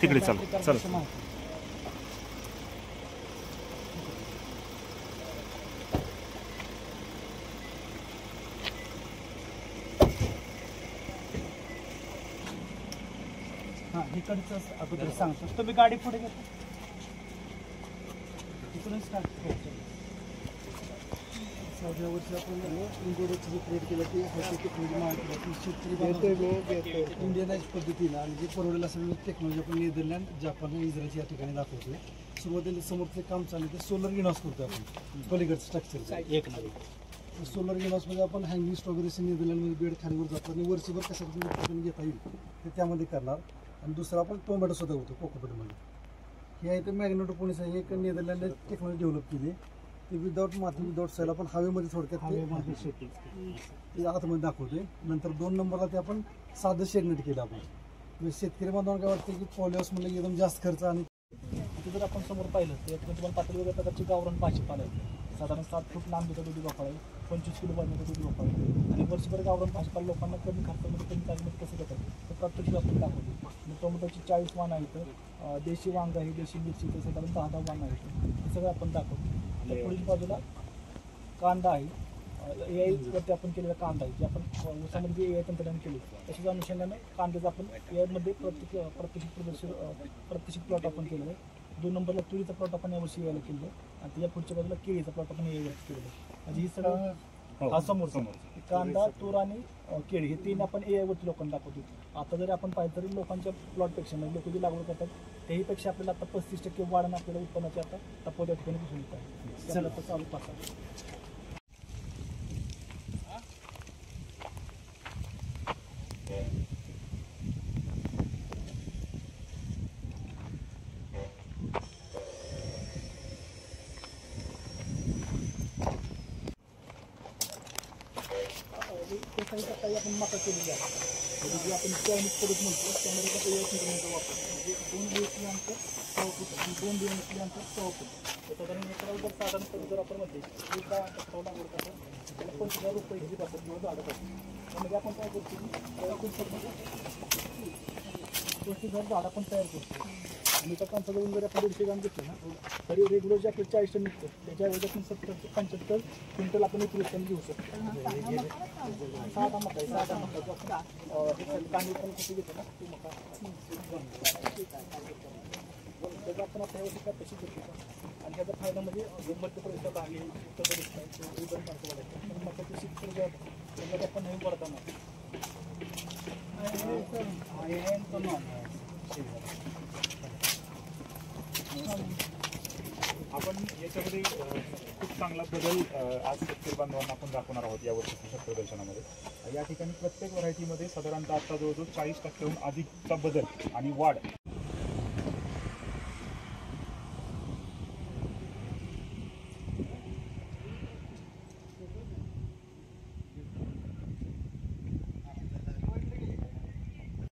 तिकडे चल चल. हां इकडचं अगोदर सांगतो. तुम्ही गाडी पुढे घेता इकडून स्टार्ट करतो. 6व्या वर्षी आपण इंडोडेक्स क्रिएट केलं की टेक्नॉलॉजी माहिती शेतकरी इंडियनाइज पद्धतीनं आणि जे परवडेल असं टेक्नॉलॉजी आपण नेदरलँड, जापान, इस्रायलच्या या ठिकाणी दाखवतोय. सुरुवातीला समोरचं काम चालू ते सोलर ग्रीनहाऊस करतो आपण पलीकडचं स्ट्रक्चरचं एक नंबर. सोलर ग्रीनहाऊसमध्ये आपण हँगिंग स्ट्रॉबेरीचं नेदरलँडमध्ये बेड खालीवर जातो आणि वर्षभर कशापासून उत्पादन घेता येईल ते त्यामध्ये करणार. आणि दुसरं आपण टोमॅटो सुद्धा होतो कोकोपीटमध्ये. हे आहे तर मॅग्नेटोपोनिक्स आहे, एक नेदरलँडने टेक्नॉलॉजी डेव्हलप केली. ते विदाऊट माती विदाऊट सॉइल आपण हवेमध्ये थोडक्यात ते आतमध्ये दाखवतोय. नंतर 2 नंबरला ते आपण साधं शेडनेट केलं आपण. म्हणजे शेतकरी बांधवांना काय वाटतं की पॉलिहाऊस म्हणलं एकदम जास्त खर्च. आणि इथे जर आपण समोर पाहिलं तर याच्यामध्ये तुम्हाला पातळी वेगळ्या प्रकारची गावरान भाजीपाला आहे. साधारण 7 फूट लांबीचा दुधी भोपळा आहे, 25 किलो वजनाचा दुधी भोपळा आहे. आणि वर्षभर गावरान भाजीपाला लोकांना कमी खर्चामध्ये कमी ताजमध्ये कसं देतात तर प्रत्यक्ष आपण दाखवतो. टोमॅटोची 40 वाणं आहेत, देशी वांग आहे, देशी मिरची ते साधारण 10-10 वाणं आहेत. हे सगळं आपण दाखवतो. तर पुढील बाजूला कांदा आहे, AI वरती आपण केलेला कांदा आहे, जे आपण ऊसामध्ये AI तंत्रज्ञान केले तशाच अनुषंगाने कांद्याचं आपण AI मध्ये प्रत्यक्षित प्लॉट आपण केलेलं आहे. 2 नंबरला तुरीचा प्लॉट आपण यावर्षी AI ला केलं आहे आणि त्याच्या पुढच्या बाजूला केळीचा प्लॉट आपण AI वरती केलेलं आहे. म्हणजे ही सगळं समोर कांदा, तूर आणि केळी हे 3 आपण AI वरती लोकांना दाखवतो. आता जरी आपण पाहिलं तरी लोकांच्या प्लॉटपेक्षा म्हणजे लोक जी लागवड करतात त्याहीपेक्षा आपल्याला आता 35% वाढणं आपल्याला उत्पन्नाचे आता टप्पा त्या ठिकाणी दिसून येत आहे. त्याला आता चालू पासा काही आपण मका केलेली आहे. म्हणजे जे आपण चायनीज प्रोडक्ट म्हणतो त्यामध्ये कसं तंत्रज्ञानाचा वापर म्हणजे 2 दिवसली अंतर 6 फूट आणि 2 दिवसली अंतर 6 फूट. तर साधारण एका जर साधारण जर आपण म्हणते की काय अंतर लागवड करतो त्याला 25,000 रुपये ही जातात किंवा झाडं जातात. त्यामध्ये आपण काय करतो की 25,000 झाड आपण तयार करतो. आणि त्या कांसाला जर आपण 150 ग्राम घेतलं ना तरी रेग्युलर जे आपलं 40 टन निघतं त्याच्या ऐवजी आपण 70 ते 75 क्विंटल आपण 1 टन घेऊ शकतो. 6 मका आहे, 6 मका कांदे पण किती घेतो ना ती मका त्याचा आपण आपल्या व्यवस्थित कॅपॅसिटी घेतो. आणि त्याचा फायदा म्हणजे मध्य प्रदेशात आहे, उत्तर प्रदेश आहे, उदर वाढायचं पण मकाचे शेतकरी जे त्याच्यात आपण नवीन पडताना आपण याच्यामध्ये खूप चांगला बदल आज शेतकरी बांधवांना आपण दाखवणार आहोत या वर्षीच्या शेत प्रदर्शनामध्ये. या ठिकाणी प्रत्येक व्हरायटीमध्ये साधारणतः आता जवळजवळ 40%हून अधिकचा बदल आणि वाढ